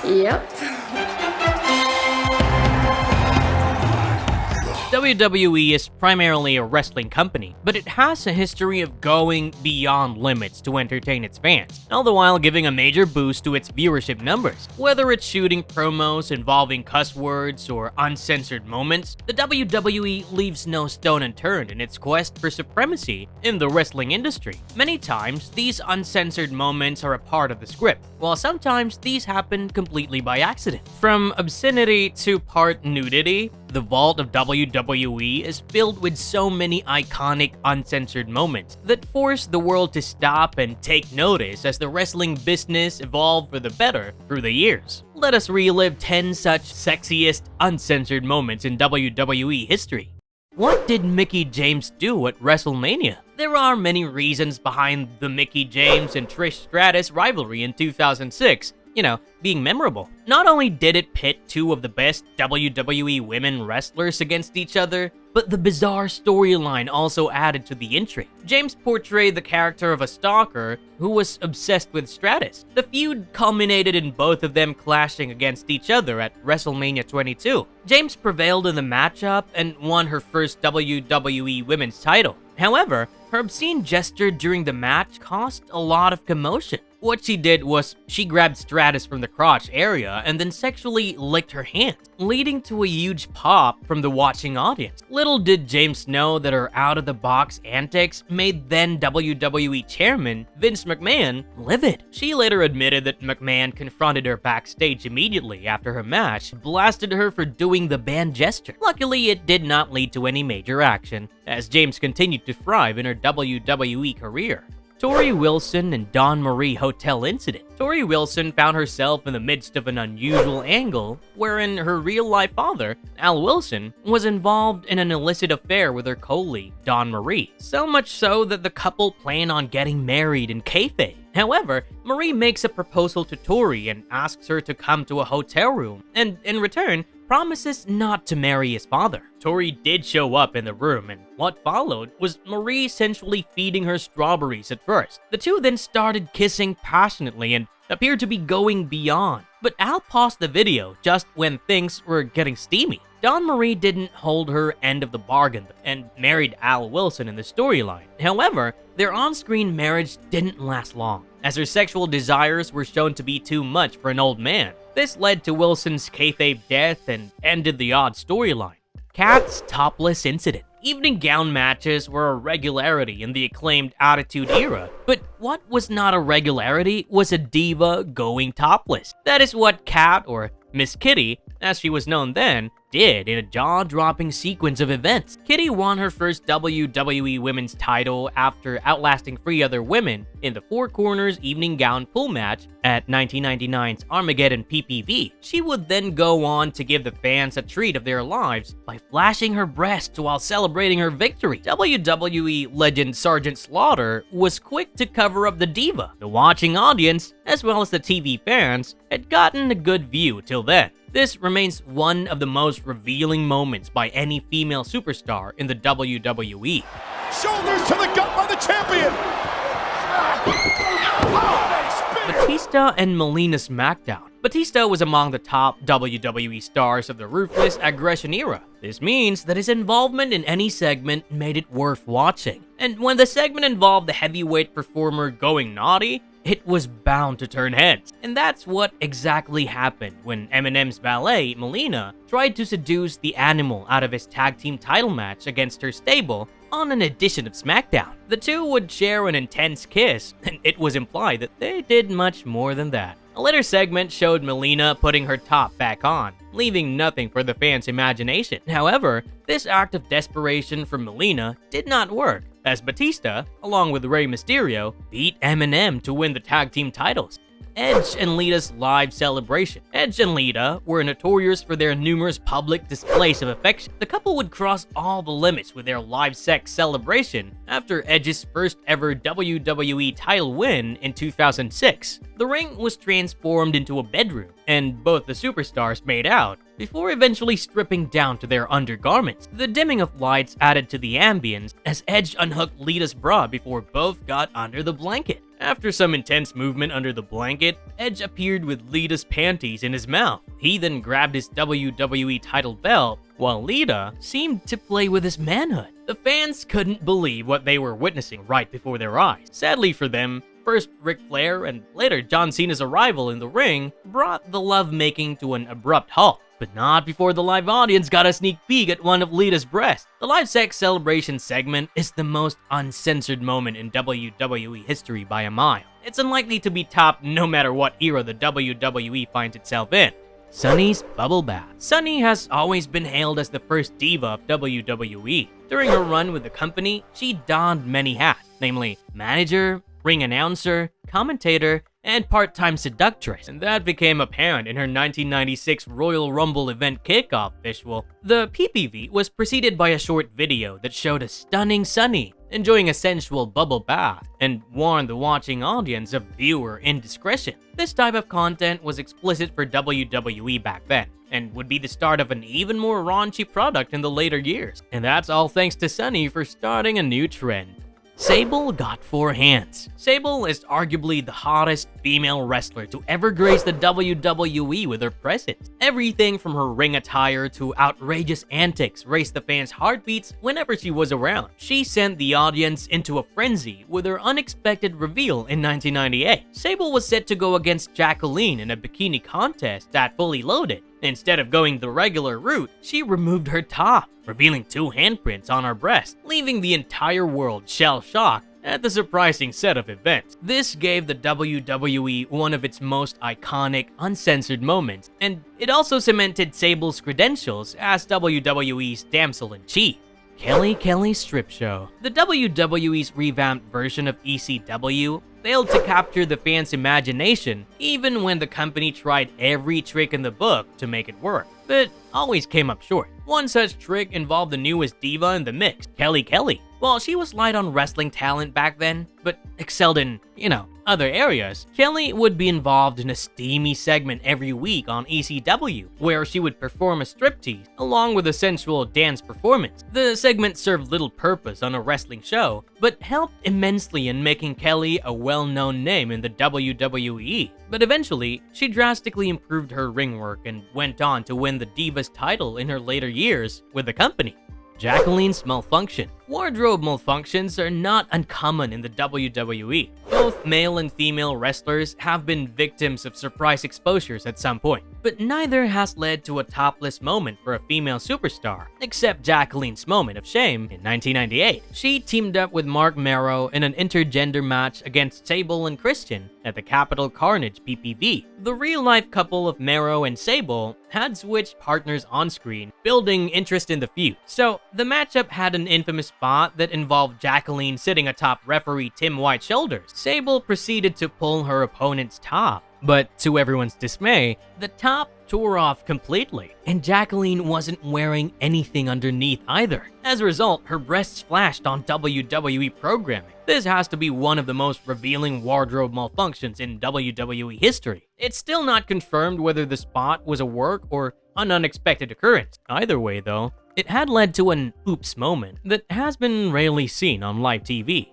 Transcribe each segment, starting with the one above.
Yep. WWE is primarily a wrestling company, but it has a history of going beyond limits to entertain its fans, all the while giving a major boost to its viewership numbers. Whether it's shooting promos involving cuss words or uncensored moments, the WWE leaves no stone unturned in its quest for supremacy in the wrestling industry. Many times, these uncensored moments are a part of the script, while sometimes these happen completely by accident. From obscenity to part nudity, the vault of WWE is filled with so many iconic uncensored moments that force the world to stop and take notice as the wrestling business evolved for the better through the years. Let us relive 10 such sexiest uncensored moments in WWE history. What did Mickie James do at WrestleMania? There are many reasons behind the Mickie James and Trish Stratus rivalry in 2006, being memorable. Not only did it pit two of the best WWE women wrestlers against each other, but the bizarre storyline also added to the intrigue. James portrayed the character of a stalker who was obsessed with Stratus. The feud culminated in both of them clashing against each other at WrestleMania 22. James prevailed in the matchup and won her first WWE Women's title. However, her obscene gesture during the match caused a lot of commotion. What she did was she grabbed Stratus from the crotch area and then sexually licked her hand, leading to a huge pop from the watching audience. Little did James know that her out-of-the-box antics made then WWE chairman Vince McMahon livid. She later admitted that McMahon confronted her backstage immediately after her match, blasted her for doing the banned gesture. Luckily, it did not lead to any major action, as James continued to thrive in her WWE career. Tori Wilson and Dawn Marie hotel incident. Tori Wilson found herself in the midst of an unusual angle wherein her real-life father, Al Wilson, was involved in an illicit affair with her colleague, Dawn Marie. So much so that the couple planned on getting married in kayfabe. However, Marie makes a proposal to Tori and asks her to come to a hotel room, and in return, promises not to marry his father. Tori did show up in the room, and what followed was Marie sensually feeding her strawberries at first. The two then started kissing passionately and appeared to be going beyond. But Al paused the video just when things were getting steamy. Dawn Marie didn't hold her end of the bargain and married Al Wilson in the storyline. However, their on-screen marriage didn't last long, as her sexual desires were shown to be too much for an old man. This led to Wilson's kayfabe death and ended the odd storyline. Kat's topless incident. Evening gown matches were a regularity in the acclaimed Attitude Era, but what was not a regularity was a diva going topless. That is what Kat, or Miss Kitty, as she was known then, did in a jaw-dropping sequence of events. Kitty won her first WWE Women's title after outlasting 3 other women in the Four Corners evening gown pool match at 1999's Armageddon PPV. She would then go on to give the fans a treat of their lives by flashing her breasts while celebrating her victory. WWE legend Sergeant Slaughter was quick to cover up the diva. The watching audience, as well as the TV fans, had gotten a good view till then. This remains one of the most revealing moments by any female superstar in the WWE. Shoulders to the gut by the champion! Batista and Melina SmackDown. Batista was among the top WWE stars of the Ruthless Aggression era. This means that his involvement in any segment made it worth watching. And when the segment involved the heavyweight performer going naughty, it was bound to turn heads. And that's what exactly happened when Eminem's valet, Melina, tried to seduce the animal out of his tag team title match against her stable on an edition of SmackDown. The two would share an intense kiss, and it was implied that they did much more than that. A later segment showed Melina putting her top back on, leaving nothing for the fans' imagination. However, this act of desperation from Melina did not work, as Batista, along with Rey Mysterio, beat Eminem to win the tag team titles. Edge and Lita's live celebration. Edge and Lita were notorious for their numerous public displays of affection. The couple would cross all the limits with their live sex celebration after Edge's first ever WWE title win in 2006. The ring was transformed into a bedroom, and both the superstars made out, before eventually stripping down to their undergarments. The dimming of lights added to the ambience as Edge unhooked Lita's bra before both got under the blanket. After some intense movement under the blanket, Edge appeared with Lita's panties in his mouth. He then grabbed his WWE title belt, while Lita seemed to play with his manhood. The fans couldn't believe what they were witnessing right before their eyes. Sadly for them, first Ric Flair and later John Cena's arrival in the ring brought the lovemaking to an abrupt halt. But not before the live audience got a sneak peek at one of Lita's breasts. The live sex celebration segment is the most uncensored moment in WWE history by a mile. It's unlikely to be topped no matter what era the WWE finds itself in. Sunny's bubble bath. Sunny has always been hailed as the first diva of WWE. During her run with the company, she donned many hats, namely manager, ring announcer, commentator, and part-time seductress, and that became apparent in her 1996 Royal Rumble event kickoff visual. The PPV was preceded by a short video that showed a stunning Sunny enjoying a sensual bubble bath and warned the watching audience of viewer indiscretion. This type of content was explicit for WWE back then, and would be the start of an even more raunchy product in the later years. And that's all thanks to Sunny for starting a new trend. Sable got 4 hands. Sable is arguably the hottest female wrestler to ever grace the WWE with her presence. Everything from her ring attire to outrageous antics raised the fans' heartbeats whenever she was around. She sent the audience into a frenzy with her unexpected reveal in 1998. Sable was set to go against Jacqueline in a bikini contest at Fully Loaded. Instead of going the regular route, she removed her top, revealing 2 handprints on her breast, leaving the entire world shell-shocked at the surprising set of events. This gave the WWE one of its most iconic, uncensored moments, and it also cemented Sable's credentials as WWE's damsel-in-chief. Kelly Strip Show. The WWE's revamped version of ECW failed to capture the fans' imagination even when the company tried every trick in the book to make it work, but always came up short. One such trick involved the newest diva in the mix, Kelly. While she was light on wrestling talent back then, but excelled in, other areas, Kelly would be involved in a steamy segment every week on ECW, where she would perform a striptease, along with a sensual dance performance. The segment served little purpose on a wrestling show, but helped immensely in making Kelly a well-known name in the WWE. But eventually, she drastically improved her ring work and went on to win the Divas title in her later years with the company. Jacqueline's malfunction. Wardrobe malfunctions are not uncommon in the WWE. Both male and female wrestlers have been victims of surprise exposures at some point, but neither has led to a topless moment for a female superstar, except Jacqueline's moment of shame in 1998. She teamed up with Mark Marrow in an intergender match against Sable and Christian at the Capital Carnage PPV. The real-life couple of Marrow and Sable had switched partners on screen, building interest in the feud. So, the matchup had an infamous spot that involved Jacqueline sitting atop referee Tim White's shoulders. Sable proceeded to pull her opponent's top, but to everyone's dismay, the top tore off completely, and Jacqueline wasn't wearing anything underneath either. As a result, her breasts flashed on WWE programming. This has to be one of the most revealing wardrobe malfunctions in WWE history. It's still not confirmed whether the spot was a work or an unexpected occurrence. Either way though, it had led to an oops moment that has been rarely seen on live TV.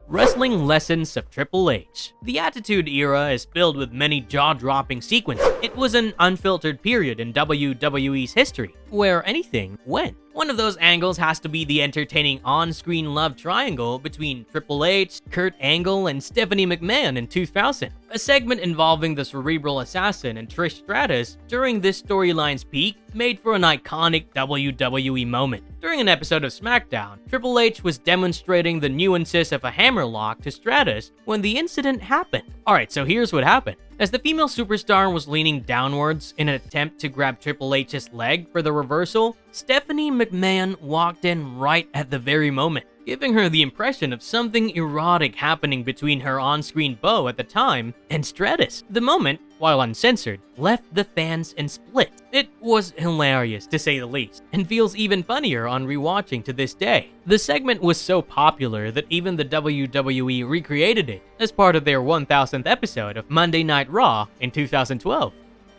Wrestling lessons of Triple H. The Attitude Era is filled with many jaw-dropping sequences. It was an unfiltered period in WWE's history, where anything went. One of those angles has to be the entertaining on-screen love triangle between Triple H, Kurt Angle, and Stephanie McMahon in 2000. A segment involving the Cerebral Assassin and Trish Stratus during this storyline's peak made for an iconic WWE moment. During an episode of SmackDown, Triple H was demonstrating the nuances of a hammerlock to Stratus when the incident happened. Alright, so here's what happened. As the female superstar was leaning downwards in an attempt to grab Triple H's leg for the reversal, Stephanie McMahon walked in right at the very moment, giving her the impression of something erotic happening between her on-screen beau at the time and Stratus. The moment, while uncensored, left the fans in split. It was hilarious to say the least, and feels even funnier on rewatching to this day. The segment was so popular that even the WWE recreated it as part of their 1000th episode of Monday Night Raw in 2012.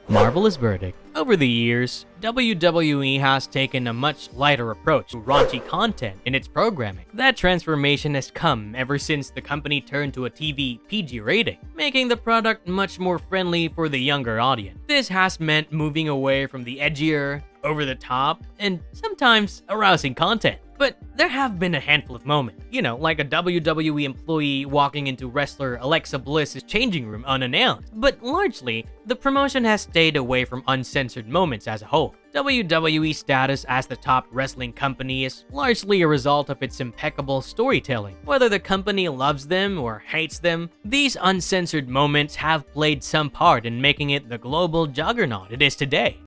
Marvelous verdict. Over the years, WWE has taken a much lighter approach to raunchy content in its programming. That transformation has come ever since the company turned to a TV PG rating, making the product much more friendly for the younger audience. This has meant moving away from the edgier, over-the-top, and sometimes arousing content. But there have been a handful of moments, like a WWE employee walking into wrestler Alexa Bliss's changing room unannounced. But largely, the promotion has stayed away from uncensored moments as a whole. WWE's status as the top wrestling company is largely a result of its impeccable storytelling. Whether the company loves them or hates them, these uncensored moments have played some part in making it the global juggernaut it is today.